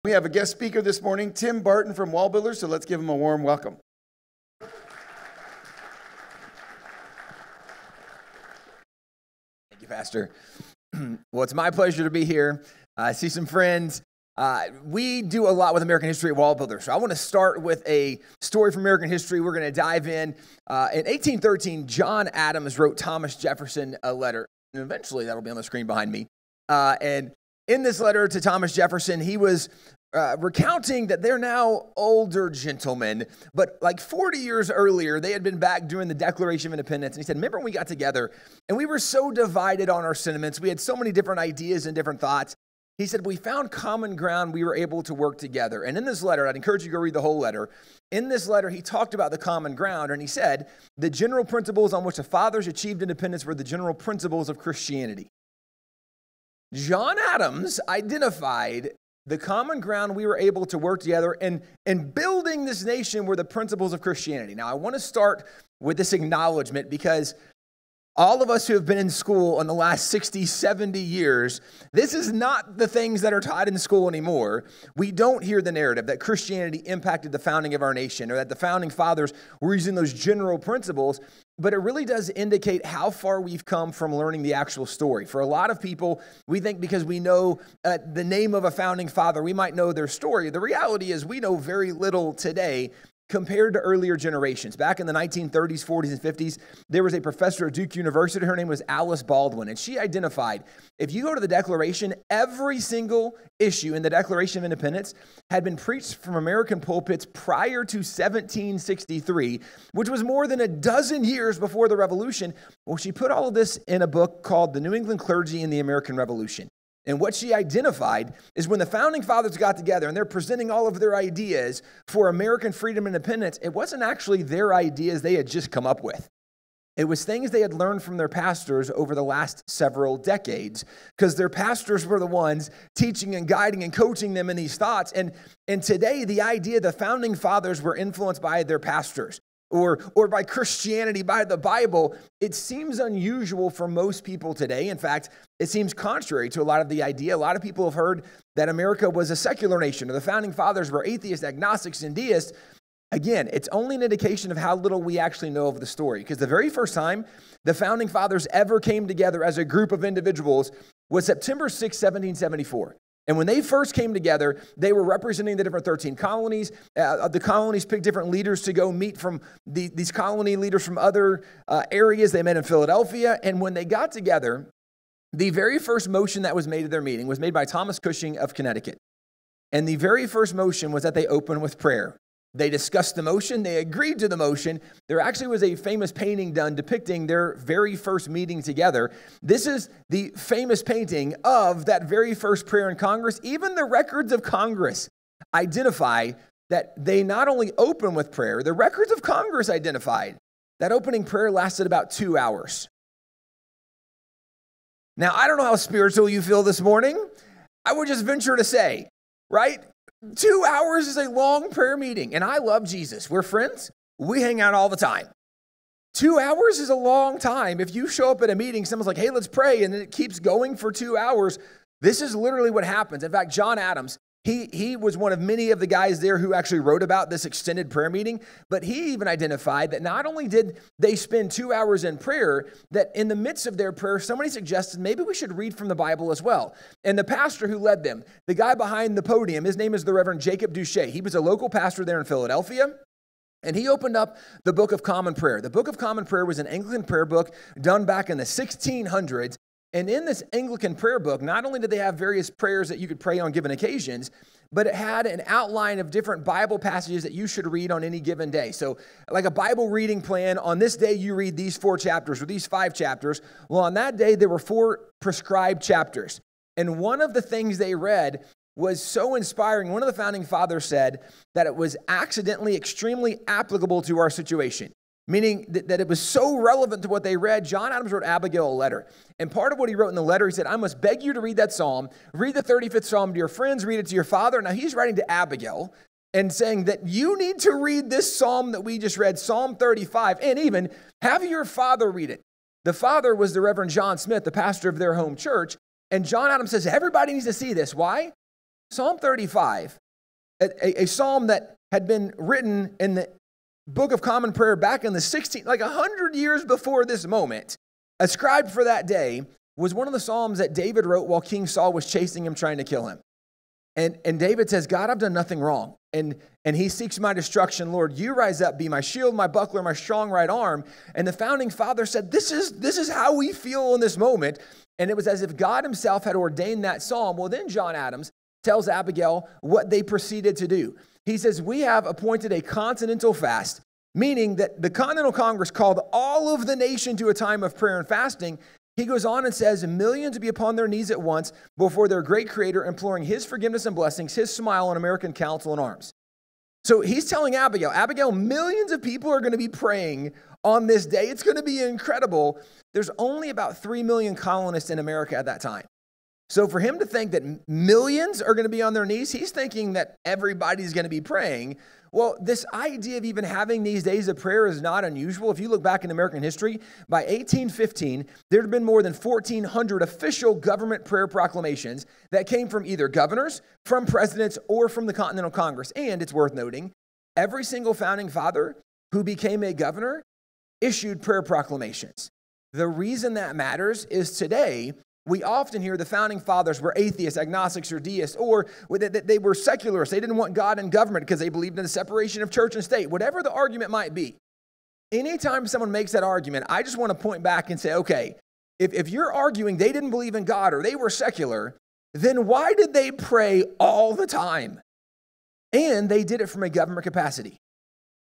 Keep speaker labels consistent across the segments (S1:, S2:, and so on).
S1: We have a guest speaker this morning, Tim Barton from Wallbuilders, so let's give him a warm welcome.
S2: Thank you, Pastor. Well, it's my pleasure to be here. I see some friends. We do a lot with American history at Wallbuilders, so I want to start with a story from American history. We're going to dive in. In 1813, John Adams wrote Thomas Jefferson a letter, and eventually that'll be on the screen behind me. And in this letter to Thomas Jefferson, he was recounting that they're now older gentlemen, but like 40 years earlier, they had been back during the Declaration of Independence. And he said, remember when we got together and we were so divided on our sentiments. We had so many different ideas and different thoughts. He said, we found common ground. We were able to work together. And in this letter, I'd encourage you to go read the whole letter. In this letter, he talked about the common ground, and he said, the general principles on which the fathers achieved independence were the general principles of Christianity. John Adams identified the common ground we were able to work together and building this nation were the principles of Christianity. Now, I want to start with this acknowledgement because all of us who have been in school in the last 60, 70 years, this is not the things that are taught in school anymore. We don't hear the narrative that Christianity impacted the founding of our nation or that the founding fathers were using those general principles, but it really does indicate how far we've come from learning the actual story. For a lot of people, we think because we know the name of a founding father, we might know their story. The reality is we know very little today compared to earlier generations. Back in the 1930s, 40s, and 50s, there was a professor at Duke University. Her name was Alice Baldwin, and she identified, if you go to the Declaration, every single issue in the Declaration of Independence had been preached from American pulpits prior to 1763, which was more than a dozen years before the Revolution. Well, she put all of this in a book called The New England Clergy in the American Revolution. And what she identified is when the founding fathers got together and they're presenting all of their ideas for American freedom and independence, it wasn't actually their ideas they had just come up with. It was things they had learned from their pastors over the last several decades because their pastors were the ones teaching and guiding and coaching them in these thoughts. And today, the idea the founding fathers were influenced by their pastors or by Christianity, by the Bible, it seems unusual for most people today. In fact, it seems contrary to a lot of the idea. A lot of people have heard that America was a secular nation or the founding fathers were atheists, agnostics, and deists. Again, it's only an indication of how little we actually know of the story because the very first time the founding fathers ever came together as a group of individuals was September 6, 1774. And when they first came together, they were representing the different 13 colonies. The colonies picked different leaders to go meet from these colony leaders from other areas. They met in Philadelphia. And when they got together, the very first motion that was made at their meeting was made by Thomas Cushing of Connecticut. And the very first motion was that they open with prayer. They discussed the motion. They agreed to the motion. There actually was a famous painting done depicting their very first meeting together. This is the famous painting of that very first prayer in Congress. Even the records of Congress identify that they not only open with prayer, the records of Congress identified that opening prayer lasted about 2 hours. Now, I don't know how spiritual you feel this morning. I would just venture to say, right? 2 hours is a long prayer meeting, and I love Jesus. We're friends. We hang out all the time. 2 hours is a long time. If you show up at a meeting, someone's like, hey, let's pray, and then it keeps going for 2 hours. This is literally what happens. In fact, John Adams, he was one of many of the guys there who actually wrote about this extended prayer meeting, but he even identified that not only did they spend 2 hours in prayer, that in the midst of their prayer, somebody suggested maybe we should read from the Bible as well. And the pastor who led them, the guy behind the podium, his name is the Reverend Jacob Duché. He was a local pastor there in Philadelphia. And he opened up the Book of Common Prayer. The Book of Common Prayer was an Anglican prayer book done back in the 1600s. And in this Anglican prayer book, not only did they have various prayers that you could pray on given occasions, but it had an outline of different Bible passages that you should read on any given day. So like a Bible reading plan, on this day you read these 4 chapters or these 5 chapters. Well, on that day, there were 4 prescribed chapters. And one of the things they read was so inspiring. One of the founding fathers said that it was accidentally extremely applicable to our situation. Meaning that it was so relevant to what they read. John Adams wrote Abigail a letter. And part of what he wrote in the letter, he said, I must beg you to read that psalm. Read the 35th Psalm to your friends. Read it to your father. Now he's writing to Abigail and saying that you need to read this psalm that we just read, Psalm 35, and even have your father read it. The father was the Reverend John Smith, the pastor of their home church. And John Adams says, everybody needs to see this. Why? Psalm 35, a psalm that had been written in the Book of Common Prayer back in the 100 years before this moment, ascribed for that day, was one of the psalms that David wrote while King Saul was chasing him, trying to kill him. And David says, God, I've done nothing wrong. And he seeks my destruction. Lord, you rise up, be my shield, my buckler, my strong right arm. And the founding father said, this is how we feel in this moment. And it was as if God himself had ordained that psalm. Well, then John Adams tells Abigail what they proceeded to do. He says, we have appointed a continental fast, meaning that the Continental Congress called all of the nation to a time of prayer and fasting. He goes on and says, millions be upon their knees at once before their great creator, imploring his forgiveness and blessings, his smile on American counsel and arms. So he's telling Abigail, millions of people are going to be praying on this day. It's going to be incredible. There's only about 3 million colonists in America at that time. So for him to think that millions are going to be on their knees, he's thinking that everybody's going to be praying. Well, this idea of even having these days of prayer is not unusual. If you look back in American history, by 1815, there had been more than 1,400 official government prayer proclamations that came from either governors, from presidents, or from the Continental Congress. And it's worth noting, every single founding father who became a governor issued prayer proclamations. The reason that matters is today, we often hear the founding fathers were atheists, agnostics, or deists, or they were secularists. They didn't want God and government because they believed in the separation of church and state. Whatever the argument might be, anytime someone makes that argument, I just want to point back and say, okay, if you're arguing they didn't believe in God or they were secular, then why did they pray all the time? And they did it from a government capacity,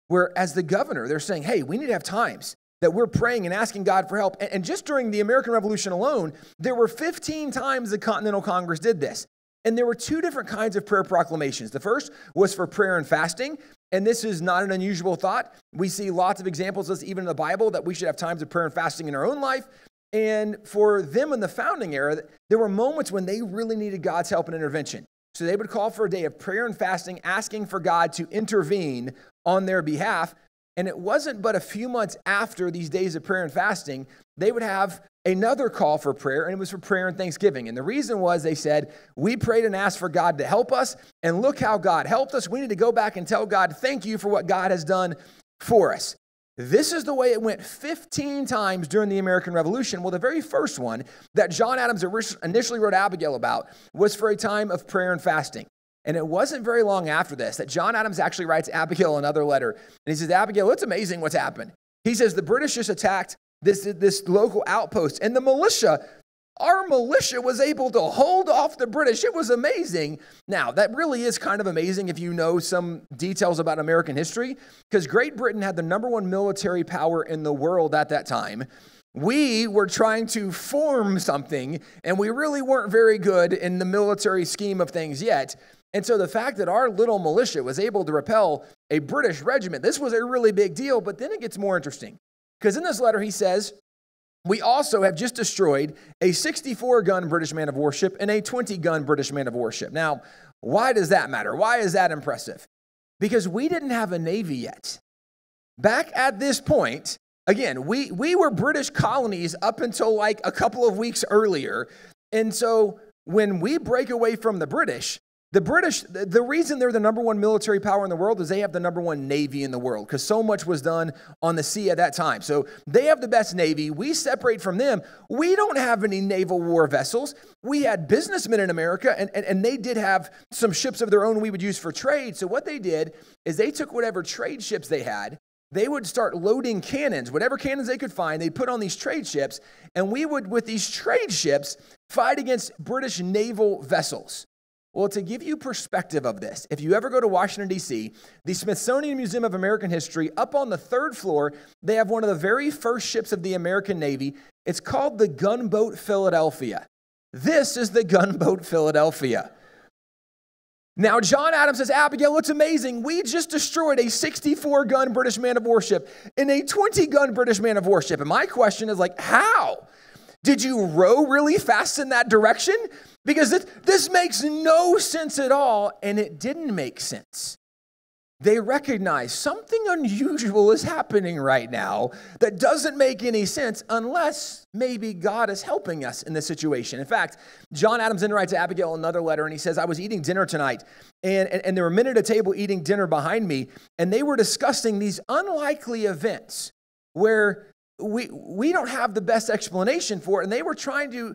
S2: where as the governor, they're saying, hey, we need to have times that we're praying and asking God for help. And just during the American Revolution alone, there were 15 times the Continental Congress did this. And there were two different kinds of prayer proclamations. The first was for prayer and fasting. And this is not an unusual thought. We see lots of examples of this even in the Bible, that we should have times of prayer and fasting in our own life. And for them in the founding era, there were moments when they really needed God's help and intervention. So they would call for a day of prayer and fasting, asking for God to intervene on their behalf. And it wasn't but a few months after these days of prayer and fasting, they would have another call for prayer, and it was for prayer and thanksgiving. And the reason was, they said, we prayed and asked for God to help us, and look how God helped us. We need to go back and tell God, thank you for what God has done for us. This is the way it went 15 times during the American Revolution. Well, the very first one that John Adams initially wrote Abigail about was for a time of prayer and fasting. And it wasn't very long after this that John Adams actually writes Abigail another letter. And he says, Abigail, it's amazing what's happened. He says, the British just attacked this local outpost. And our militia was able to hold off the British. It was amazing. Now, that really is kind of amazing if you know some details about American history, because Great Britain had the #1 military power in the world at that time. We were trying to form something, and we really weren't very good in the military scheme of things yet. And so the fact that our little militia was able to repel a British regiment, this was a really big deal. But then it gets more interesting, because in this letter he says, we also have just destroyed a 64-gun British man of warship and a 20-gun British man of warship. Now, why does that matter? Why is that impressive? Because we didn't have a navy yet. Back at this point, again, we were British colonies up until like a couple of weeks earlier. And so when we break away from the British, the reason they're the #1 military power in the world is they have the #1 navy in the world, because so much was done on the sea at that time. So they have the best navy. We separate from them. We don't have any naval war vessels. We had businessmen in America, and they did have some ships of their own we would use for trade. So what they did is they took whatever trade ships they had, they would start loading cannons, whatever cannons they could find, they'd put on these trade ships, and we would, with these trade ships, fight against British naval vessels. Well, to give you perspective of this, if you ever go to Washington, D.C., the Smithsonian Museum of American History, up on the 3rd floor, they have one of the very first ships of the American Navy. It's called the Gunboat Philadelphia. This is the Gunboat Philadelphia. Now, John Adams says, Abigail, it's amazing. We just destroyed a 64-gun British man of warship and a 20-gun British man of warship. And my question is like, how? Did you row really fast in that direction? Because this makes no sense at all, and it didn't make sense. they recognize something unusual is happening right now that doesn't make any sense unless maybe God is helping us in this situation. In fact, John Adams then writes to Abigail another letter, and he says, I was eating dinner tonight, and there were men at a table eating dinner behind me, and they were discussing these unlikely events where we don't have the best explanation for it, and they were trying to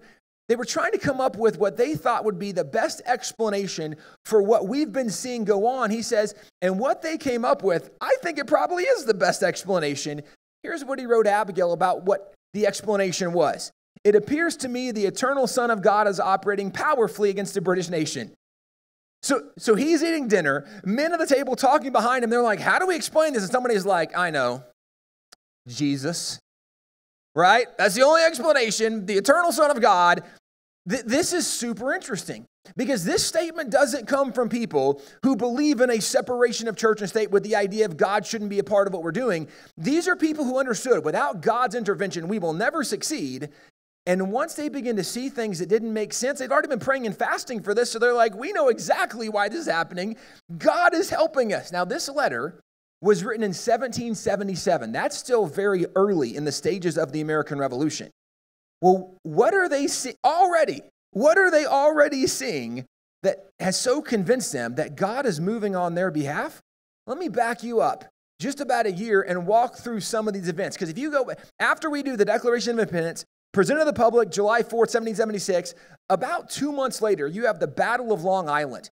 S2: come up with what they thought would be the best explanation for what we've been seeing go on. He says, and what they came up with, I think it probably is the best explanation. Here's what he wrote Abigail about what the explanation was. It appears to me the eternal Son of God is operating powerfully against the British nation. So he's eating dinner, men at the table talking behind him. They're like, how do we explain this? And somebody's like, I know, Jesus. Right? That's the only explanation. The eternal Son of God. This is super interesting because this statement doesn't come from people who believe in a separation of church and state with the idea of God shouldn't be a part of what we're doing. These are people who understood without God's intervention, we will never succeed. And once they begin to see things that didn't make sense, they'd already been praying and fasting for this. So they're like, we know exactly why this is happening. God is helping us. Now, this letter was written in 1777. That's still very early in the stages of the American Revolution. Well, what are they already? What are they already seeing that has so convinced them that God is moving on their behalf? Let me back you up just about a year and walk through some of these events. Because if you go, after we do the Declaration of Independence, presented to the public July 4th, 1776, about 2 months later, you have the Battle of Long Island,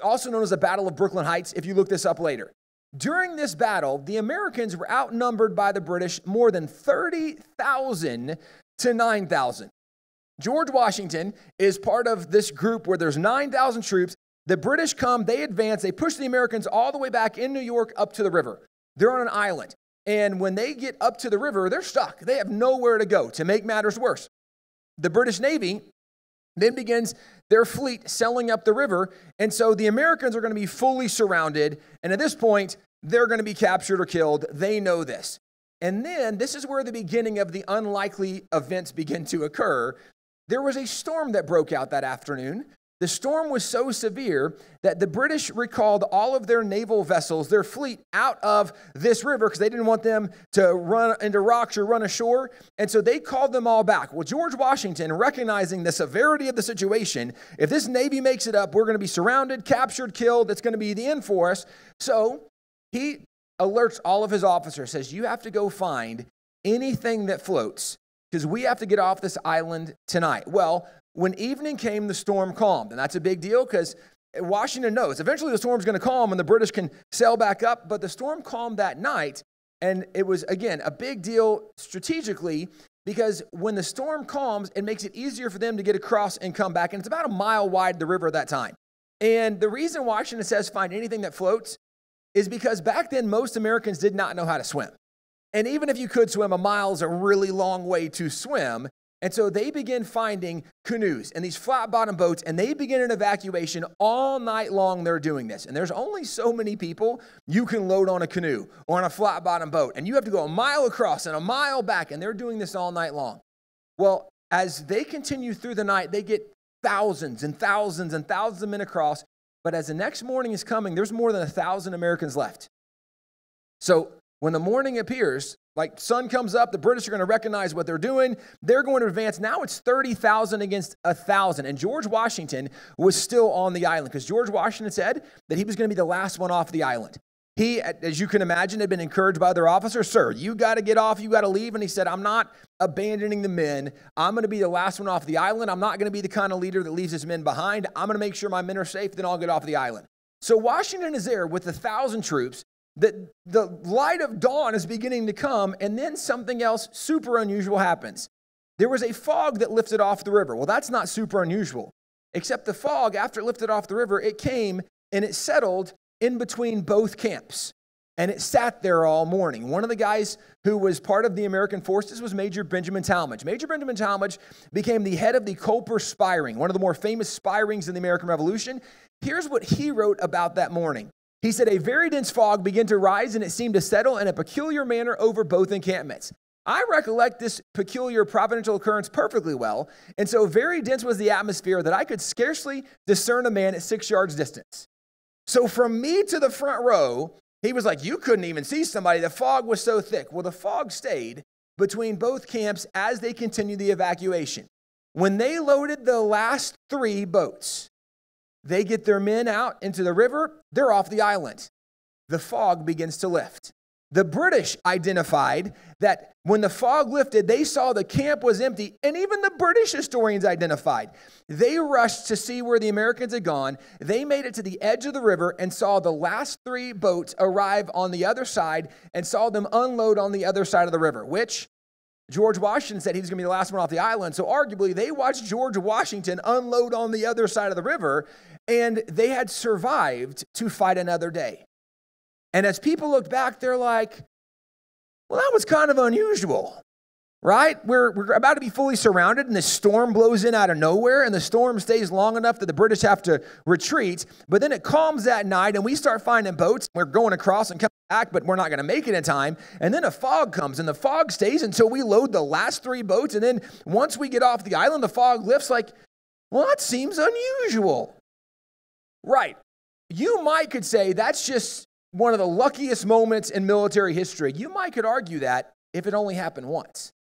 S2: also known as the Battle of Brooklyn Heights, if you look this up later. During this battle, the Americans were outnumbered by the British more than 30,000 to 9,000. George Washington is part of this group where there's 9,000 troops. The British come, they advance, they push the Americans all the way back in New York up to the river. They're on an island. And when they get up to the river, they're stuck. They have nowhere to go. To make matters worse, the British Navy then begins their fleet sailing up the river. And so the Americans are going to be fully surrounded. And at this point, they're going to be captured or killed. They know this. And then this is where the beginning of the unlikely events begin to occur. There was a storm that broke out that afternoon. The storm was so severe that the British recalled all of their naval vessels, their fleet, out of this river because they didn't want them to run into rocks or run ashore. And so they called them all back. Well, George Washington, recognizing the severity of the situation, if this Navy makes it up, we're going to be surrounded, captured, killed. It's going to be the end for us. So he alerts all of his officers, says, you have to go find anything that floats because we have to get off this island tonight. Well, when evening came, the storm calmed. And that's a big deal because Washington knows eventually the storm's going to calm and the British can sail back up. But the storm calmed that night. And it was, again, a big deal strategically because when the storm calms, it makes it easier for them to get across and come back. And it's about a mile wide, the river at that time. And the reason Washington says find anything that floats is because back then, most Americans did not know how to swim. And even if you could swim, a mile is a really long way to swim. And so they begin finding canoes and these flat-bottom boats, and they begin an evacuation all night long. They're doing this. And there's only so many people you can load on a canoe or on a flat-bottom boat. And you have to go a mile across and a mile back, and they're doing this all night long. Well, as they continue through the night, they get thousands and thousands and thousands of men across. But as the next morning is coming, there's more than 1,000 Americans left. So when the morning appears, like sun comes up, the British are going to recognize what they're doing. They're going to advance. Now it's 30,000 against 1,000. And George Washington was still on the island because George Washington said that he was going to be the last one off the island. He, as you can imagine, had been encouraged by other officers. Sir, you got to get off. You got to leave. And he said, I'm not abandoning the men. I'm going to be the last one off the island. I'm not going to be the kind of leader that leaves his men behind. I'm going to make sure my men are safe. Then I'll get off the island. So Washington is there with 1,000 troops. The light of dawn is beginning to come. And then something else super unusual happens. There was a fog that lifted off the river. Well, that's not super unusual. Except the fog, after it lifted off the river, it came and it settled in between both camps. And it sat there all morning. One of the guys who was part of the American forces was Major Benjamin Talmadge. Major Benjamin Talmadge became the head of the Culper Spy Ring, one of the more famous spy rings in the American Revolution. Here's what he wrote about that morning. He said, a very dense fog began to rise and it seemed to settle in a peculiar manner over both encampments. I recollect this peculiar providential occurrence perfectly well. And so very dense was the atmosphere that I could scarcely discern a man at 6 yards distance. So from me to the front row, He was like, you couldn't even see somebody. The fog was so thick. Well, the fog stayed between both camps as they continued the evacuation. When they loaded the last 3 boats, they get their men out into the river. They're off the island. The fog begins to lift. The British identified that when the fog lifted, they saw the camp was empty, and even the British historians identified. They rushed to see where the Americans had gone. They made it to the edge of the river and saw the last 3 boats arrive on the other side and saw them unload on the other side of the river, which George Washington said he was going to be the last one off the island. So arguably, they watched George Washington unload on the other side of the river, and they had survived to fight another day. And as people look back, they're like, well, that was kind of unusual, right? We're about to be fully surrounded, and the storm blows in out of nowhere, and the storm stays long enough that the British have to retreat. But then it calms that night, and we start finding boats. We're going across and coming back, but we're not going to make it in time. And then a fog comes, and the fog stays until we load the last 3 boats. And then once we get off the island, the fog lifts like, well, that seems unusual. Right. You could say that's just one of the luckiest moments in military history. You could argue that if it only happened once.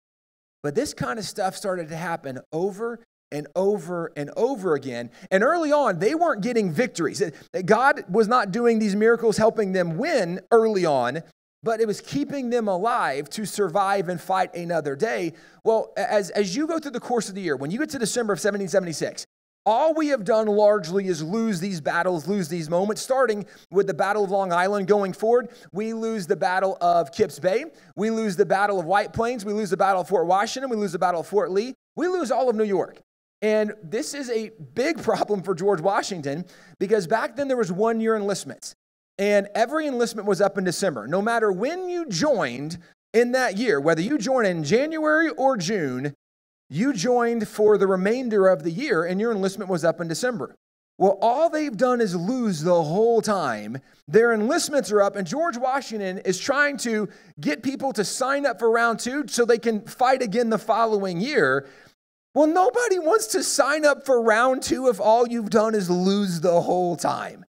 S2: But this kind of stuff started to happen over and over and over again. And early on, they weren't getting victories. God was not doing these miracles helping them win early on, but it was keeping them alive to survive and fight another day. Well, as you go through the course of the year, when you get to December of 1776, all we have done largely is lose these battles, lose these moments, starting with the Battle of Long Island going forward. We lose the Battle of Kips Bay. We lose the Battle of White Plains. We lose the Battle of Fort Washington. We lose the Battle of Fort Lee. We lose all of New York. And this is a big problem for George Washington because back then there was 1-year enlistments. And every enlistment was up in December. No matter when you joined in that year, whether you joined in January or June, you joined for the remainder of the year, and your enlistment was up in December. Well, all they've done is lose the whole time. Their enlistments are up, and George Washington is trying to get people to sign up for round 2 so they can fight again the following year. Well, nobody wants to sign up for round 2 if all you've done is lose the whole time.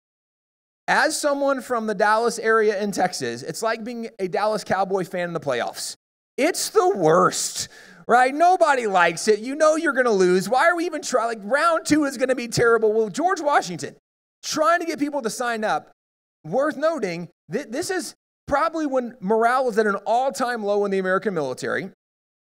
S2: As someone from the Dallas area in Texas, it's like being a Dallas Cowboy fan in the playoffs. It's the worst. Right? Nobody likes it. You know you're going to lose. Why are we even trying? Like, round 2 is going to be terrible. Well, George Washington, trying to get people to sign up, worth noting, this is probably when morale is at an all-time low in the American military.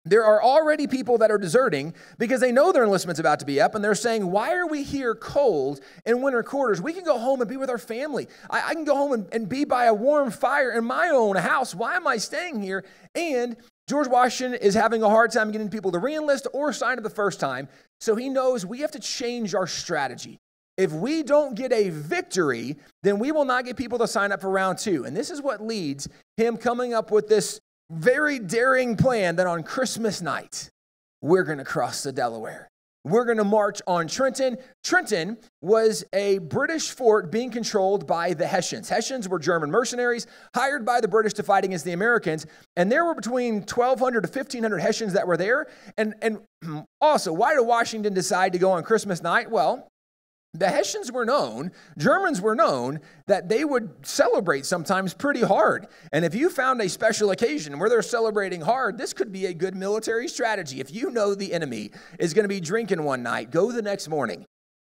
S2: There are already people that are deserting because they know their enlistment's about to be up, and they're saying, why are we here cold in winter quarters? We can go home and be with our family. I can go home and be by a warm fire in my own house. Why am I staying here? And George Washington is having a hard time getting people to re-enlist or sign up the first time, so he knows we have to change our strategy. If we don't get a victory, then we will not get people to sign up for round 2. And this is what leads him coming up with this very daring plan that on Christmas night, we're going to cross the Delaware. We're going to march on Trenton. Trenton was a British fort being controlled by the Hessians. Hessians were German mercenaries hired by the British to fight against the Americans. And there were between 1,200 to 1,500 Hessians that were there. And also, why did Washington decide to go on Christmas night? Well, the Hessians were known, Germans were known, that they would celebrate sometimes pretty hard. And if you found a special occasion where they're celebrating hard, this could be a good military strategy. If you know the enemy is going to be drinking one night, go the next morning,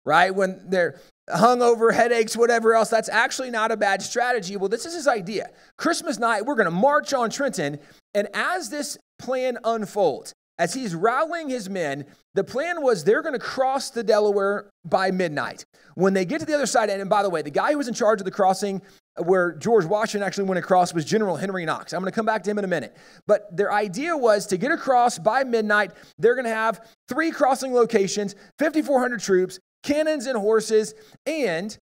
S2: right? When they're hungover, headaches, whatever else, that's actually not a bad strategy. Well, this is his idea. Christmas night, we're going to march on Trenton. And as this plan unfolds, as he's rallying his men, the plan was they're going to cross the Delaware by midnight. When they get to the other side, and by the way, the guy who was in charge of the crossing where George Washington actually went across was General Henry Knox. I'm going to come back to him in a minute. But their idea was to get across by midnight. They're going to have 3 crossing locations, 5,400 troops, cannons and horses. And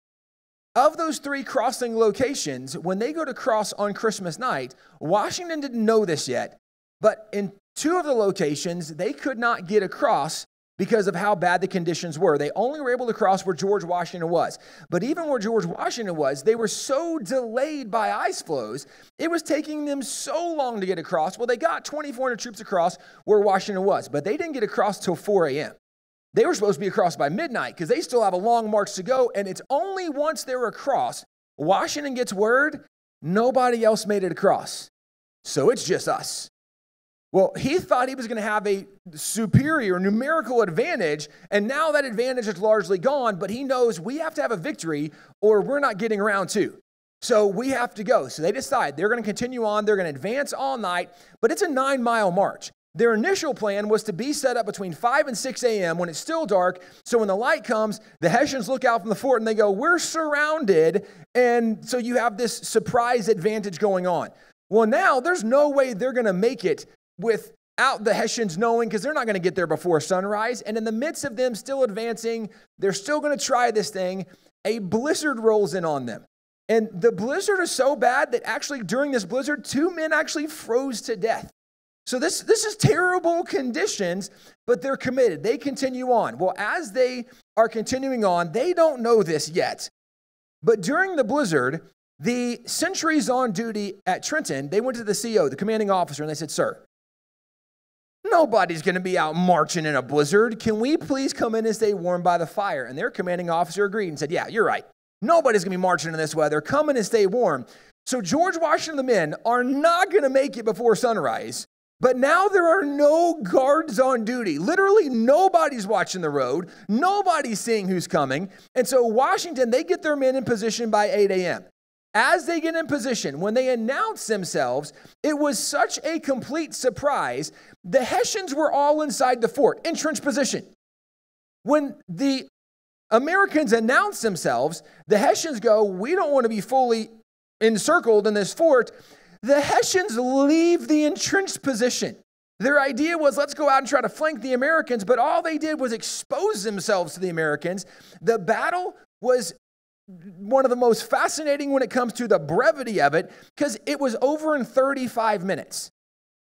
S2: of those 3 crossing locations, when they go to cross on Christmas night, Washington didn't know this yet, but in 2 of the locations, they could not get across because of how bad the conditions were. They only were able to cross where George Washington was. But even where George Washington was, they were so delayed by ice flows, it was taking them so long to get across. Well, they got 2,400 troops across where Washington was, but they didn't get across till 4 a.m. They were supposed to be across by midnight because they still have a long march to go, and it's only once they're across, Washington gets word Nobody else made it across. So it's just us. Well, he thought he was going to have a superior numerical advantage, and now that advantage is largely gone, but he knows we have to have a victory or we're not getting around two. So we have to go. So they decide they're going to continue on. They're going to advance all night, but it's a 9-mile march. Their initial plan was to be set up between 5 and 6 a.m. when it's still dark. So when the light comes, the Hessians look out from the fort and they go, we're surrounded. And so you have this surprise advantage going on. Well, now there's no way they're going to make it without the Hessians knowing, because they're not going to get there before sunrise. And in the midst of them still advancing, they're still going to try this thing. A blizzard rolls in on them. And the blizzard is so bad that actually during this blizzard, 2 men actually froze to death. So this is terrible conditions, but they're committed. They continue on. Well, as they are continuing on, they don't know this yet. But during the blizzard, the sentries on duty at Trenton, they went to the CO, the commanding officer, and they said, sir, nobody's going to be out marching in a blizzard. Can we please come in and stay warm by the fire? And their commanding officer agreed and said, yeah, you're right. Nobody's going to be marching in this weather. Come in and stay warm. So George Washington and the men are not going to make it before sunrise. But now there are no guards on duty. Literally nobody's watching the road. Nobody's seeing who's coming. And so Washington, they get their men in position by 8 a.m. As they get in position, when they announce themselves, it was such a complete surprise. The Hessians were all inside the fort, in trench position. When the Americans announce themselves, the Hessians go, we don't want to be fully encircled in this fort. The Hessians leave the entrenched position. Their idea was, let's go out and try to flank the Americans, but all they did was expose themselves to the Americans. The battle was one of the most fascinating when it comes to the brevity of it, because it was over in 35 minutes.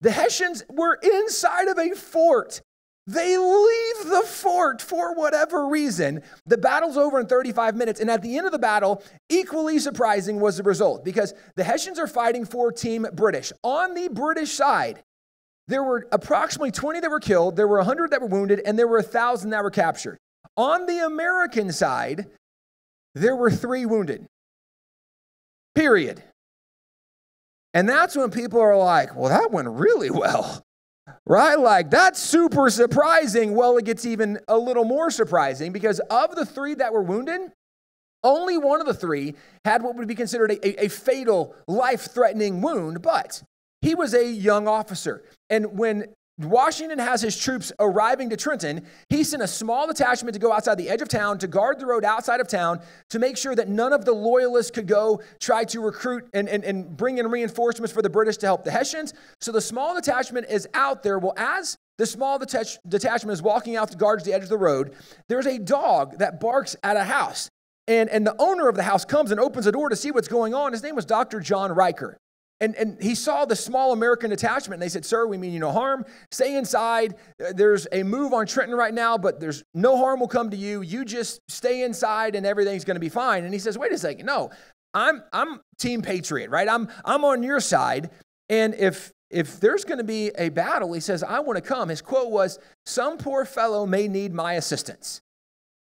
S2: The Hessians were inside of a fort. They leave the fort for whatever reason. The battle's over in 35 minutes. And at the end of the battle, equally surprising was the result, because the Hessians are fighting for Team British. On the British side, there were approximately 20 that were killed, there were 100 that were wounded, and there were 1,000 that were captured. On the American side, there were 3 wounded. Period. And that's when people are like, well, that went really well. Right? Like, that's super surprising. Well, it gets even a little more surprising, because of the 3 that were wounded, only one of the 3 had what would be considered a fatal, life-threatening wound, but he was a young officer. And when Washington has his troops arriving to Trenton, he sent a small detachment to go outside the edge of town to guard the road outside of town to make sure that none of the loyalists could go try to recruit and bring in reinforcements for the British to help the Hessians. So the small detachment is out there. Well, as the small detachment is walking out to guard the edge of the road, there's a dog that barks at a house. And the owner of the house comes and opens the door to see what's going on. His name was Dr. John Riker. And he saw the small American detachment, and they said, sir, we mean you no harm. Stay inside. There's a move on Trenton right now, but there's no harm will come to you. You just stay inside, and everything's going to be fine. And he says, wait a second. No, I'm Team Patriot, right? I'm on your side. And if there's going to be a battle, he says, I want to come. His quote was, some poor fellow may need my assistance.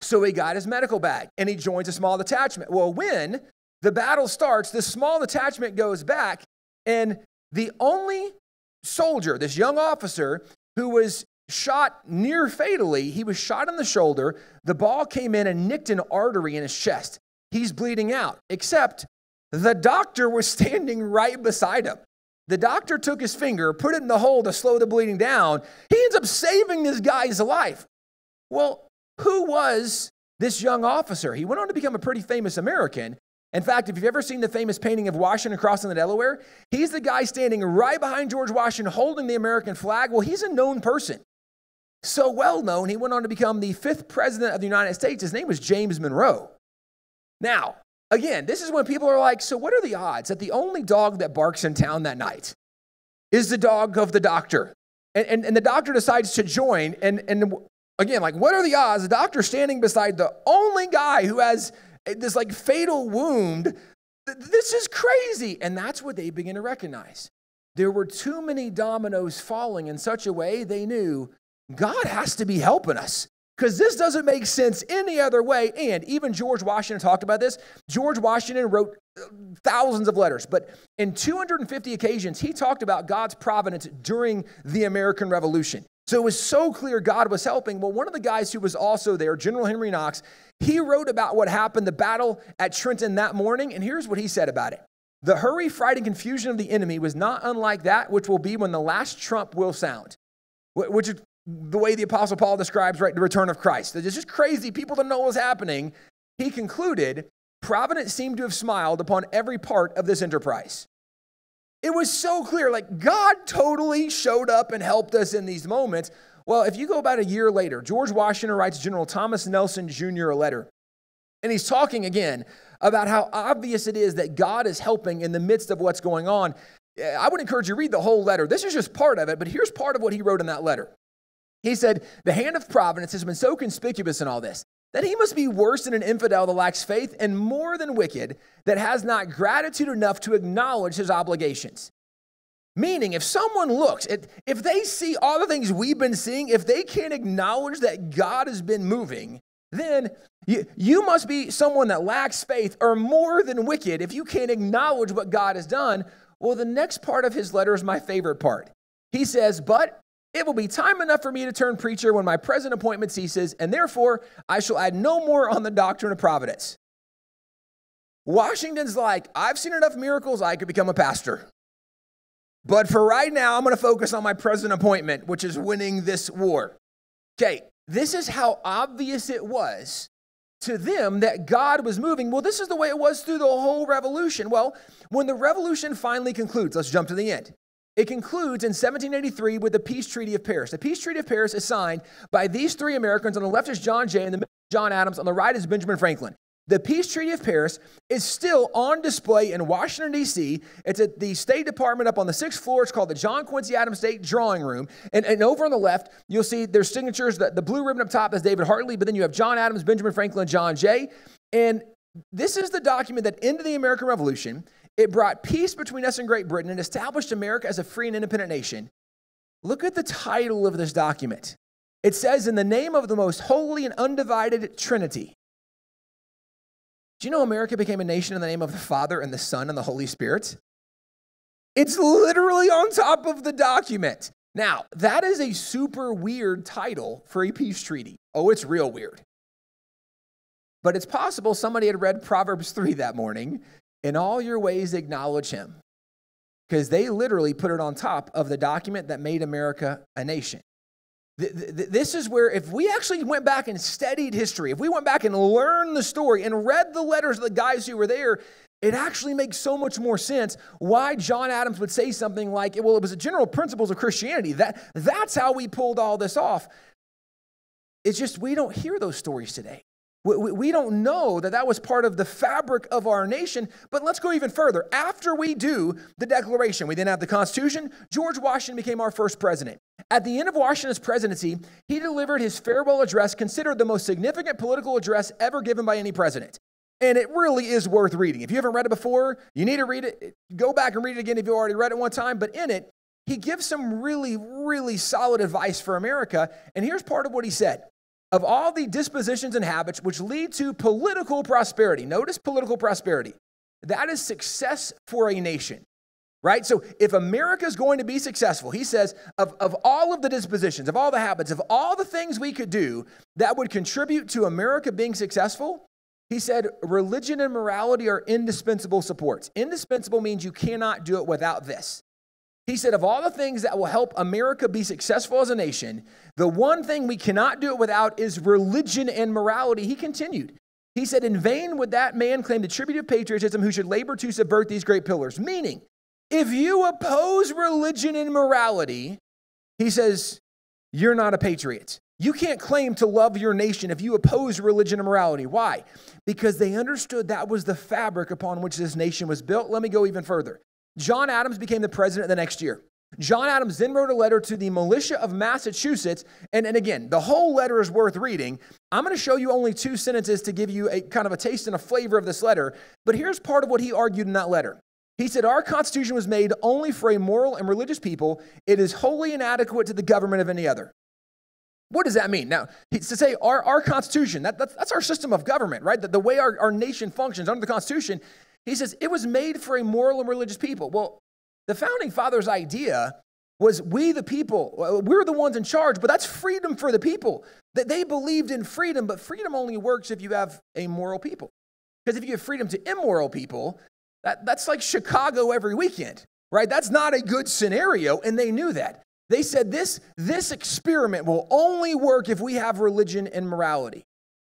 S2: So he got his medical bag, and he joins a small detachment. Well, when the battle starts, the small detachment goes back, and the only soldier, this young officer, who was shot near fatally, he was shot in the shoulder. The ball came in and nicked an artery in his chest. He's bleeding out, except the doctor was standing right beside him. The doctor took his finger, put it in the hole to slow the bleeding down. He ends up saving this guy's life. Well, who was this young officer? He went on to become a pretty famous American. In fact, if you've ever seen the famous painting of Washington crossing the Delaware, he's the guy standing right behind George Washington holding the American flag. Well, he's a known person. So well known, he went on to become the 5th president of the United States. His name was James Monroe. Now, again, this is when people are like, so what are the odds that the only dog that barks in town that night is the dog of the doctor? And the doctor decides to join. And again, like, what are the odds? The doctor standing beside the only guy who has this like fatal wound. This is crazy. And that's what they begin to recognize. There were too many dominoes falling in such a way they knew God has to be helping us. because this doesn't make sense any other way. And even George Washington talked about this. George Washington wrote thousands of letters, but in 250 occasions, he talked about God's providence during the American Revolution. So it was so clear God was helping. Well, one of the guys who was also there, General Henry Knox, he wrote about what happened, the battle at Trenton that morning, and here's what he said about it. The hurry, fright, and confusion of the enemy was not unlike that which will be when the last trump will sound, which is the way the Apostle Paul describes, right, the return of Christ. It's just crazy. People don't know what's happening. He concluded, Providence seemed to have smiled upon every part of this enterprise. It was so clear, like God totally showed up and helped us in these moments. Well, if you go about a year later, George Washington writes General Thomas Nelson Jr. a letter, and he's talking again about how obvious it is that God is helping in the midst of what's going on. I would encourage you to read the whole letter. This is just part of it, but here's part of what he wrote in that letter. He said, the hand of providence has been so conspicuous in all this, that he must be worse than an infidel that lacks faith and more than wicked that has not gratitude enough to acknowledge his obligations. Meaning, if someone looks, if they see all the things we've been seeing, if they can't acknowledge that God has been moving, then you must be someone that lacks faith or more than wicked if you can't acknowledge what God has done. Well, the next part of his letter is my favorite part. He says, but it will be time enough for me to turn preacher when my present appointment ceases, and therefore I shall add no more on the doctrine of providence. Washington's like, I've seen enough miracles, I could become a pastor. But for right now, I'm going to focus on my present appointment, which is winning this war. Okay, this is how obvious it was to them that God was moving. Well, this is the way it was through the whole revolution. Well, when the revolution finally concludes, let's jump to the end. It concludes in 1783 with the Peace Treaty of Paris. The Peace Treaty of Paris is signed by these three Americans. On the left is John Jay, and the middle is John Adams. On the right is Benjamin Franklin. The Peace Treaty of Paris is still on display in Washington, D.C. It's at the State Department up on the 6th floor. It's called the John Quincy Adams State Drawing Room. And over on the left, you'll see their signatures. The blue ribbon up top is David Hartley, but then you have John Adams, Benjamin Franklin, John Jay. And this is the document that ended the American Revolution. It brought peace between us and Great Britain and established America as a free and independent nation. Look at the title of this document. It says, in the name of the most holy and undivided Trinity. Do you know America became a nation in the name of the Father and the Son and the Holy Spirit? It's literally on top of the document. Now, that is a super weird title for a peace treaty. Oh, it's real weird. But it's possible somebody had read Proverbs 3 that morning. In all your ways, acknowledge him. Because they literally put it on top of the document that made America a nation. This is where if we actually went back and studied history, if we went back and learned the story and read the letters of the guys who were there, it actually makes so much more sense why John Adams would say something like, well, it was the general principles of Christianity. That's how we pulled all this off. It's just we don't hear those stories today. We don't know that was part of the fabric of our nation, but let's go even further. After we do the Declaration, we then have the Constitution. George Washington became our first president. At the end of Washington's presidency, he delivered his farewell address, considered the most significant political address ever given by any president. And it really is worth reading. If you haven't read it before, you need to read it. Go back and read it again if you already read it one time. But in it, he gives some really, really solid advice for America. And here's part of what he said. Of all the dispositions and habits which lead to political prosperity, notice political prosperity, that is success for a nation, right? So if America is going to be successful, he says, of all of the dispositions, of all the habits, of all the things we could do that would contribute to America being successful, he said, religion and morality are indispensable supports. Indispensable means you cannot do it without this. He said, of all the things that will help America be successful as a nation, the one thing we cannot do it without is religion and morality. He continued. He said, in vain would that man claim the tribute of patriotism who should labor to subvert these great pillars. Meaning, if you oppose religion and morality, he says, you're not a patriot. You can't claim to love your nation if you oppose religion and morality. Why? Because they understood that was the fabric upon which this nation was built. Let me go even further. John Adams became the president the next year. John Adams then wrote a letter to the militia of Massachusetts. And again, the whole letter is worth reading. I'm going to show you only 2 sentences to give you a kind of a taste and a flavor of this letter. But here's part of what he argued in that letter. He said, our Constitution was made only for a moral and religious people. It is wholly inadequate to the government of any other. What does that mean? Now, to say our Constitution, that's our system of government, right? The way our nation functions under the Constitution, he says it was made for a moral and religious people. Well, the Founding Fathers' idea was we the people, we're the ones in charge, but that's freedom for the people. That they believed in freedom, but freedom only works if you have a moral people. Because if you give freedom to immoral people, that's like Chicago every weekend, right? That's not a good scenario, and they knew that. They said this experiment will only work if we have religion and morality.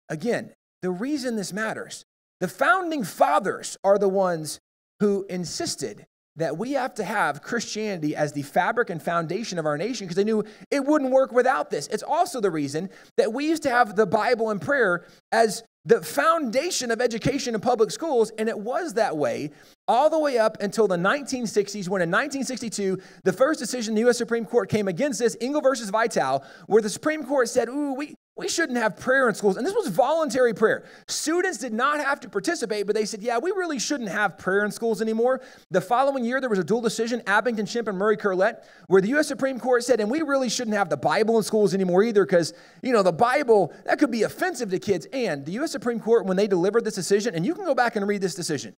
S2: Again, the reason this matters, the Founding Fathers are the ones who insisted that we have to have Christianity as the fabric and foundation of our nation because they knew it wouldn't work without this. It's also the reason that we used to have the Bible and prayer as the foundation of education in public schools, and it was that way all the way up until the 1960s, when in 1962, the first decision the U.S. Supreme Court came against this, Engel versus Vitale, where the Supreme Court said, we shouldn't have prayer in schools. And this was voluntary prayer. Students did not have to participate, but they said, yeah, we really shouldn't have prayer in schools anymore. The following year, there was a dual decision, Abington Shimp and Murray Curlett, where the U.S. Supreme Court said, and we really shouldn't have the Bible in schools anymore either because, the Bible, that could be offensive to kids. And the U.S. Supreme Court, when they delivered this decision, and you can go back and read this decision.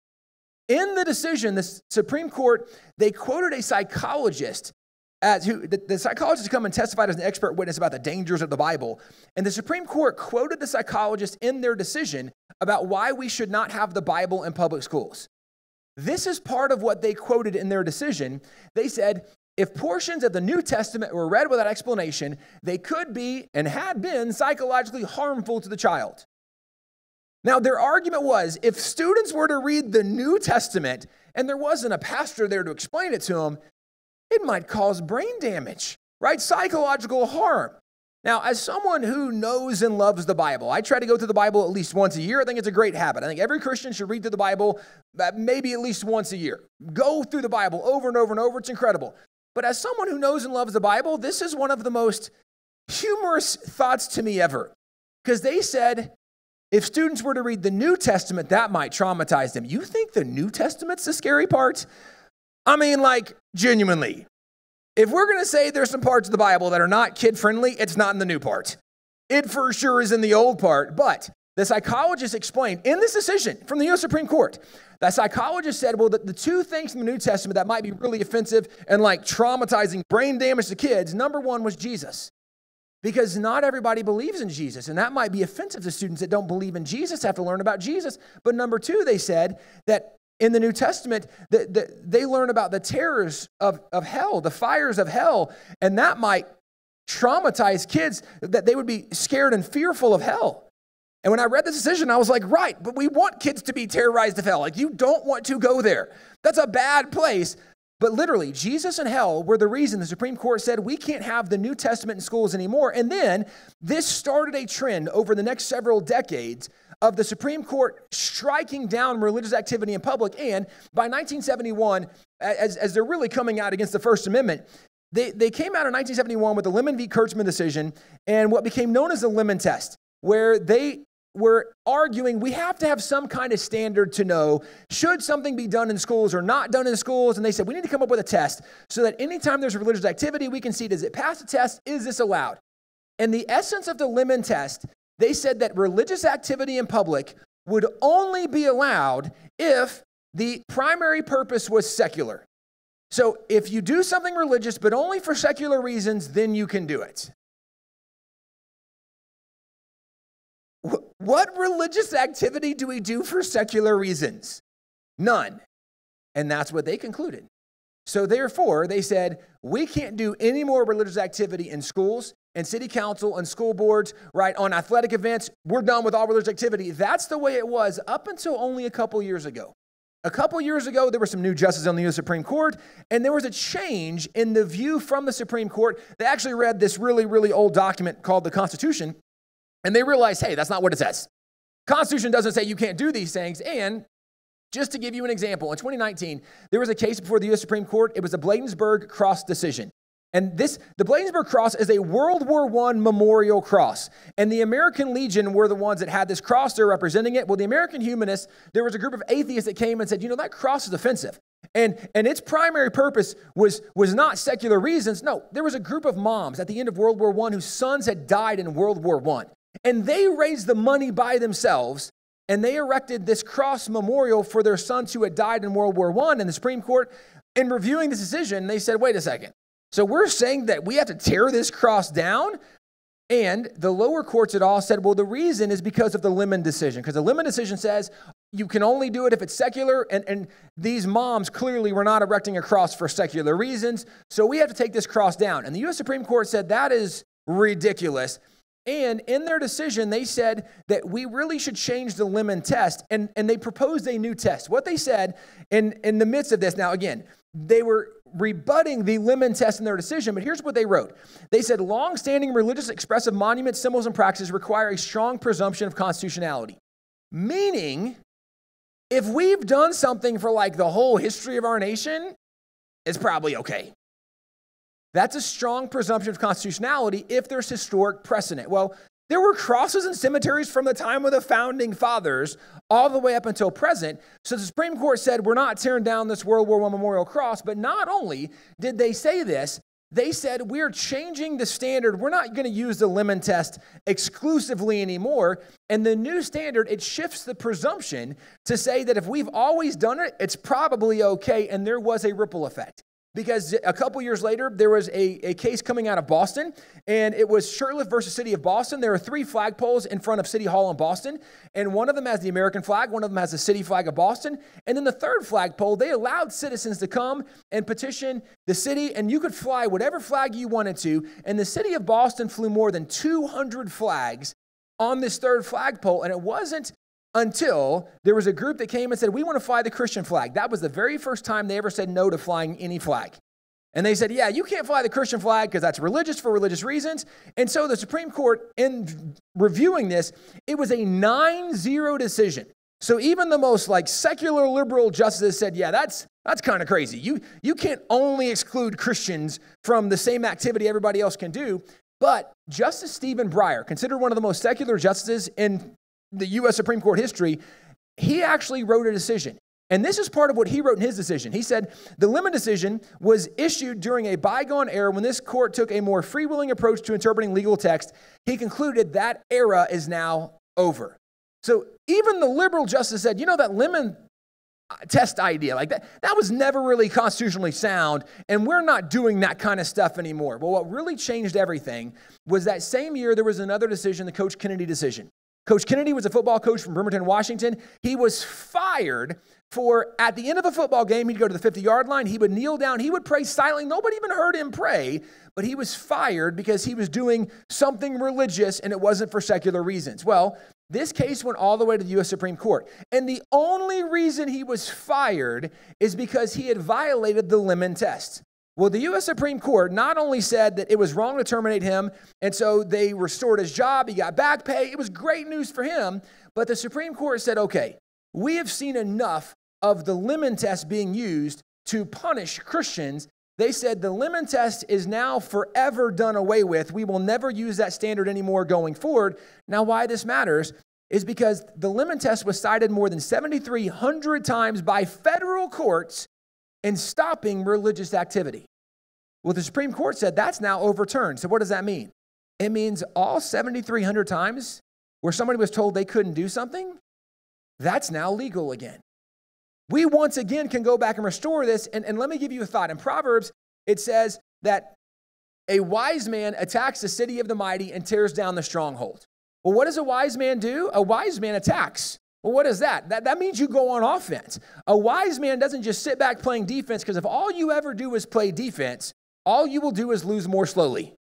S2: In the decision, the Supreme Court, they quoted a psychologist the psychologist come and testified as an expert witness about the dangers of the Bible. And the Supreme Court quoted the psychologist in their decision about why we should not have the Bible in public schools. This is part of what they quoted in their decision. They said, if portions of the New Testament were read without explanation, they could be and had been psychologically harmful to the child. Now, their argument was, if students were to read the New Testament and there wasn't a pastor there to explain it to them, it might cause brain damage, right? Psychological harm. Now, as someone who knows and loves the Bible, I try to go through the Bible at least once a year. I think it's a great habit. I think every Christian should read through the Bible maybe at least once a year. Go through the Bible over and over and over. It's incredible. But as someone who knows and loves the Bible, this is one of the most humorous thoughts to me ever. Because they said, if students were to read the New Testament, that might traumatize them. You think the New Testament's the scary part? I mean, genuinely. If we're going to say there's some parts of the Bible that are not kid-friendly, it's not in the new part. It for sure is in the old part. But the psychologist explained in this decision from the U.S. Supreme Court, that psychologist said, well, the two things in the New Testament that might be really offensive and traumatizing brain damage to kids, number one was Jesus. Because not everybody believes in Jesus, and that might be offensive to students that don't believe in Jesus, have to learn about Jesus. But number two, they said that in the New Testament, they learn about the terrors of hell, the fires of hell, and that might traumatize kids, that they would be scared and fearful of hell. And when I read this decision, I was like, right, but we want kids to be terrorized of hell. You don't want to go there. That's a bad place. But literally, Jesus and hell were the reason the Supreme Court said we can't have the New Testament in schools anymore. And then this started a trend over the next several decades of the Supreme Court striking down religious activity in public. And by 1971, as they're really coming out against the First Amendment, they came out in 1971 with the Lemon v. Kurtzman decision and what became known as the Lemon Test, where they were arguing we have to have some kind of standard to know should something be done in schools or not done in schools. And they said we need to come up with a test so that anytime there's a religious activity, we can see, does it pass the test? Is this allowed? And the essence of the Lemon Test, they said that religious activity in public would only be allowed if the primary purpose was secular. So if you do something religious, but only for secular reasons, then you can do it. What religious activity do we do for secular reasons? None. And that's what they concluded. So therefore, they said, we can't do any more religious activity in schools and city council and school boards, right, on athletic events. We're done with all religious activity. That's the way it was up until only a couple years ago. A couple years ago, there were some new justices on the U.S. Supreme Court, and there was a change in the view from the Supreme Court. They actually read this really, really old document called the Constitution, and they realized, hey, that's not what it says. Constitution doesn't say you can't do these things. And just to give you an example, in 2019, there was a case before the U.S. Supreme Court. It was the Bladensburg Cross decision. And the Bladensburg Cross is a World War I memorial cross. And the American Legion were the ones that had this cross. They're representing it. Well, the American humanists, there was a group of atheists that came and said, that cross is offensive. And its primary purpose was not secular reasons. No, there was a group of moms at the end of World War I whose sons had died in World War I. And they raised the money by themselves, and they erected this cross memorial for their sons who had died in World War I. And the Supreme Court, in reviewing this decision, they said, wait a second. So we're saying that we have to tear this cross down? And the lower courts had all said, well, the reason is because of the Lemon decision. Because the Lemon decision says you can only do it if it's secular. And these moms clearly were not erecting a cross for secular reasons. So we have to take this cross down. And the U.S. Supreme Court said that is ridiculous. And in their decision, they said that we really should change the Lemon test. And they proposed a new test. What they said in the midst of this, now again, they were rebutting the Lemon test in their decision, but here's what they wrote. They said, long-standing religious expressive monuments, symbols, and practices require a strong presumption of constitutionality. Meaning, if we've done something for like the whole history of our nation, it's probably okay. That's a strong presumption of constitutionality if there's historic precedent. Well, there were crosses and cemeteries from the time of the founding fathers all the way up until present. So the Supreme Court said, we're not tearing down this World War I memorial cross. But not only did they say this, they said, we're changing the standard. We're not going to use the Lemon test exclusively anymore. And the new standard, it shifts the presumption to say that if we've always done it, it's probably okay. And there was a ripple effect. Because a couple years later, there was a case coming out of Boston, and it was Shirtliff versus City of Boston. There are 3 flagpoles in front of City Hall in Boston, and one of them has the American flag, one of them has the city flag of Boston, and then the third flagpole, they allowed citizens to come and petition the city, and you could fly whatever flag you wanted to, and the City of Boston flew more than 200 flags on this third flagpole, and it wasn't until there was a group that came and said, we want to fly the Christian flag. That was the very first time they ever said no to flying any flag. And they said, yeah, you can't fly the Christian flag because that's religious for religious reasons. And so the Supreme Court, in reviewing this, it was a 9-0 decision. So even the most like secular liberal justices said, yeah, that's kind of crazy. You can't only exclude Christians from the same activity everybody else can do. But Justice Stephen Breyer, considered one of the most secular justices in the U.S. Supreme Court history, he actually wrote a decision. And this is part of what he wrote in his decision. He said, the Lemon decision was issued during a bygone era when this court took a more freewheeling approach to interpreting legal text. He concluded that era is now over. So even the liberal justice said, that Lemon test idea, like that was never really constitutionally sound, and we're not doing that kind of stuff anymore. Well, what really changed everything was that same year there was another decision, the Coach Kennedy decision. Coach Kennedy was a football coach from Bremerton, Washington. He was fired for, at the end of a football game, he'd go to the 50-yard line, he would kneel down, he would pray silently. Nobody even heard him pray, but he was fired because he was doing something religious and it wasn't for secular reasons. Well, this case went all the way to the U.S. Supreme Court. And the only reason he was fired is because he had violated the Lemon test. Well, the U.S. Supreme Court not only said that it was wrong to terminate him, and so they restored his job, he got back pay, it was great news for him, but the Supreme Court said, okay, we have seen enough of the Lemon test being used to punish Christians. They said the Lemon test is now forever done away with. We will never use that standard anymore going forward. Now, why this matters is because the Lemon test was cited more than 7,300 times by federal courts in stopping religious activity. Well, the Supreme Court said that's now overturned. So what does that mean? It means all 7,300 times where somebody was told they couldn't do something, that's now legal again. We once again can go back and restore this. And let me give you a thought. In Proverbs, it says that a wise man attacks the city of the mighty and tears down the stronghold. Well, what does a wise man do? A wise man attacks. Well, what is that? That means you go on offense. A wise man doesn't just sit back playing defense, because if all you ever do is play defense, all you will do is lose more slowly.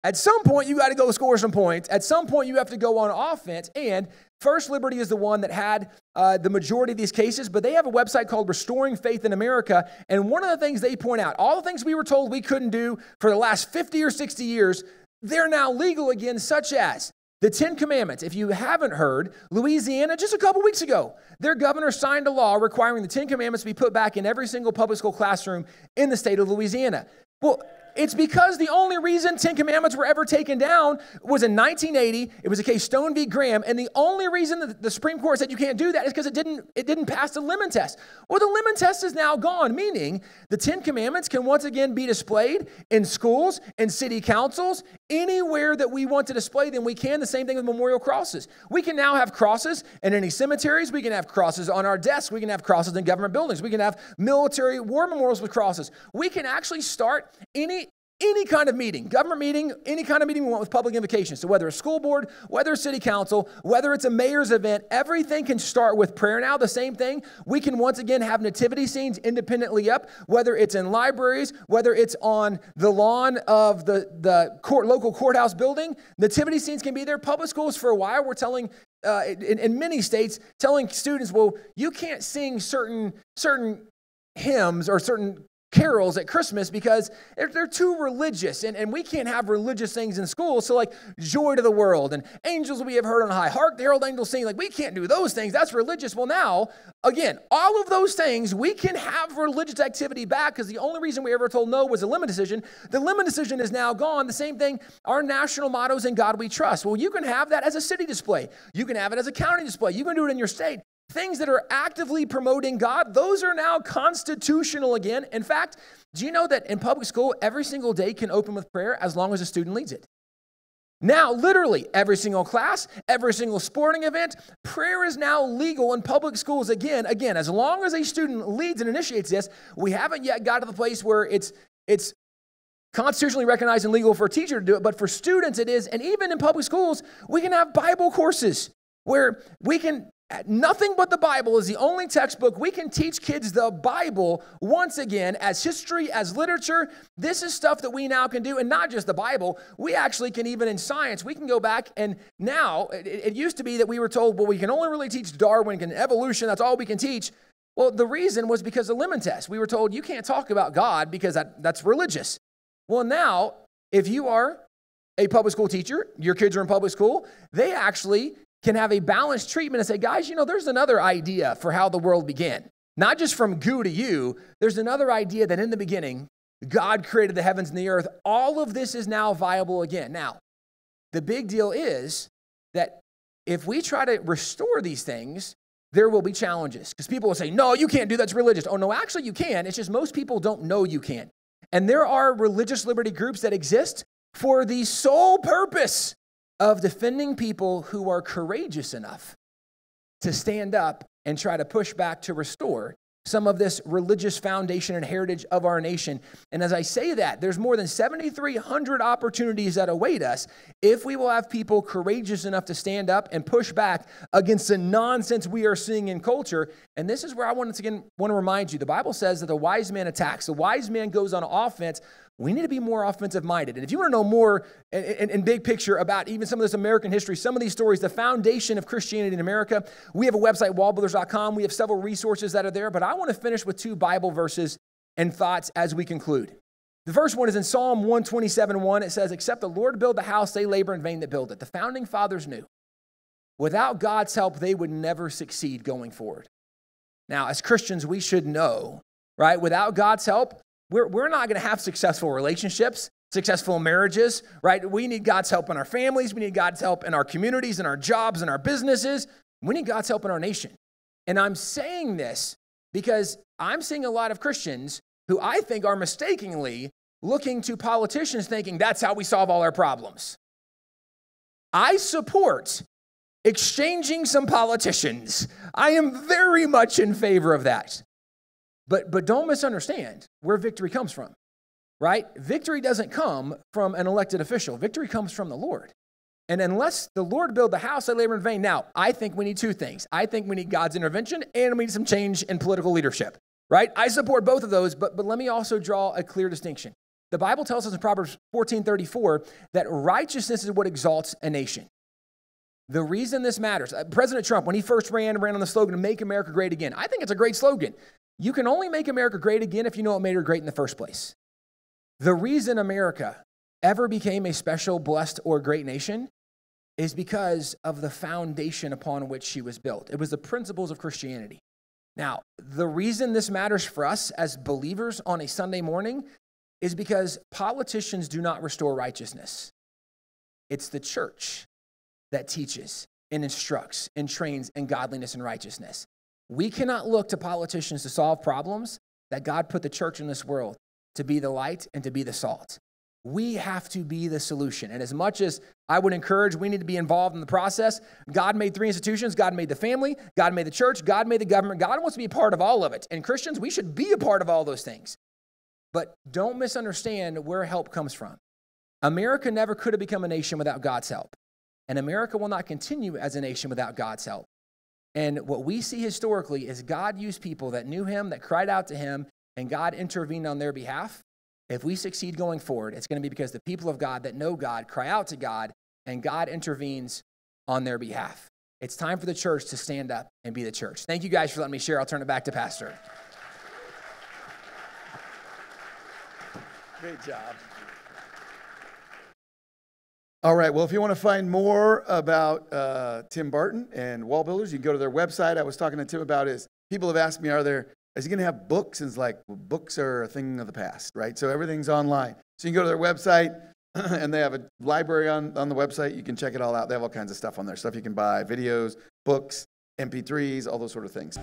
S2: At some point, you got to go score some points. At some point, you have to go on offense. And First Liberty is the one that had the majority of these cases, but they have a website called Restoring Faith in America. And one of the things they point out, all the things we were told we couldn't do for the last 50 or 60 years, they're now legal again, such as the 10 Commandments. If you haven't heard, Louisiana, just a couple weeks ago, their governor signed a law requiring the 10 Commandments to be put back in every single public school classroom in the state of Louisiana. Well, It's because the only reason 10 Commandments were ever taken down was in 1980. It was a case Stone v. Graham, and the only reason that the Supreme Court said you can't do that is because it didn't pass the lemon test. Well, the lemon test is now gone, meaning the 10 Commandments can once again be displayed in schools, in city councils, anywhere that we want to display them, we can. The same thing with memorial crosses. We can now have crosses in any cemeteries. We can have crosses on our desks. We can have crosses in government buildings. We can have military war memorials with crosses. We can actually start any kind of meeting, government meeting, any kind of meeting we want with public invocation. So whether a school board, whether a city council, whether it's a mayor's event, everything can start with prayer now. The same thing, we can once again have nativity scenes independently up, whether it's in libraries, whether it's on the lawn of the local courthouse building. Nativity scenes can be there. Public schools for a while were telling, in many states, telling students, well, you can't sing certain hymns or certain carols at Christmas because they're too religious, and we can't have religious things in school. So like Joy to the World and Angels We Have Heard on High, Hark the Herald Angels Sing, like we can't do those things. That's religious. Well, now, again, all of those things, we can have religious activity back because the only reason we ever told no was a lemon decision. The lemon decision is now gone. The same thing, our national motto is In God We Trust. Well, you can have that as a city display. You can have it as a county display. You can do it in your state. Things that are actively promoting God, those are now constitutional again. In fact, do you know that in public school, every single day can open with prayer as long as a student leads it? Now, literally, every single class, every single sporting event, prayer is now legal in public schools again, as long as a student leads and initiates this. We haven't yet got to the place where it's constitutionally recognized and legal for a teacher to do it, but for students it is. And even in public schools, we can have Bible courses where we can, nothing but the Bible is the only textbook. We can teach kids the Bible once again as history, as literature. This is stuff that we now can do, and not just the Bible. We actually can, even in science, we can go back, and now, it used to be that we were told, well, we can only really teach Darwin and evolution. That's all we can teach. Well, the reason was because of the lemon test. We were told you can't talk about God because that's religious. Well, now, if you are a public school teacher, your kids are in public school, they actually can have a balanced treatment and say, guys, there's another idea for how the world began. Not just from goo to you, there's another idea that in the beginning, God created the heavens and the earth. All of this is now viable again. Now, the big deal is that if we try to restore these things, there will be challenges. Because people will say, no, you can't do that, it's religious. Oh, no, actually you can. It's just most people don't know you can. And there are religious liberty groups that exist for the sole purpose of defending people who are courageous enough to stand up and try to push back to restore some of this religious foundation and heritage of our nation. And as I say that, there's more than 7,300 opportunities that await us if we will have people courageous enough to stand up and push back against the nonsense we are seeing in culture. And this is where I want to remind you, the Bible says that the wise man attacks. The wise man goes on offense. We need to be more offensive minded. And if you want to know more in big picture about even some of this American history, some of these stories, the foundation of Christianity in America, we have a website, wallbuilders.com. We have several resources that are there, but I want to finish with 2 Bible verses and thoughts as we conclude. The first one is in Psalm 127:1. It says, except the Lord build the house, they labor in vain that build it. The founding fathers knew without God's help, they would never succeed going forward. Now, as Christians, we should know, right? Without God's help, we're not going to have successful relationships, successful marriages, right? We need God's help in our families. We need God's help in our communities, in our jobs, in our businesses. We need God's help in our nation. And I'm saying this because I'm seeing a lot of Christians who I think are mistakenly looking to politicians thinking that's how we solve all our problems. I support exchanging some politicians. I am very much in favor of that. But don't misunderstand where victory comes from, right? Victory doesn't come from an elected official. Victory comes from the Lord. And unless the Lord build the house, they labor in vain. Now, I think we need 2 things. I think we need God's intervention and we need some change in political leadership, right? I support both of those, but let me also draw a clear distinction. The Bible tells us in Proverbs 14:34 that righteousness is what exalts a nation. The reason this matters, President Trump, when he first ran on the slogan, Make America Great Again, I think it's a great slogan. You can only make America great again if you know what made her great in the first place. The reason America ever became a special, blessed, or great nation is because of the foundation upon which she was built. It was the principles of Christianity. Now, the reason this matters for us as believers on a Sunday morning is because politicians do not restore righteousness. It's the church that teaches and instructs and trains in godliness and righteousness. We cannot look to politicians to solve problems that God put the church in this world to be the light and to be the salt. We have to be the solution. And as much as I would encourage, we need to be involved in the process. God made 3 institutions. God made the family. God made the church. God made the government. God wants to be a part of all of it. And Christians, we should be a part of all those things. But don't misunderstand where help comes from. America never could have become a nation without God's help. And America will not continue as a nation without God's help. And what we see historically is God used people that knew him, that cried out to him, and God intervened on their behalf. If we succeed going forward, it's going to be because the people of God that know God cry out to God, and God intervenes on their behalf. It's time for the church to stand up and be the church. Thank you guys for letting me share. I'll turn it back to Pastor.
S1: Great job. All right, well, if you want to find more about Tim Barton and Wallbuilders, you can go to their website. I was talking to Tim about is people have asked me, is he going to have books? And it's like, well, books are a thing of the past, right? So everything's online. So you can go to their website, and they have a library on the website. You can check it all out. They have all kinds of stuff on there, stuff you can buy, videos, books, MP3s, all those sort of things.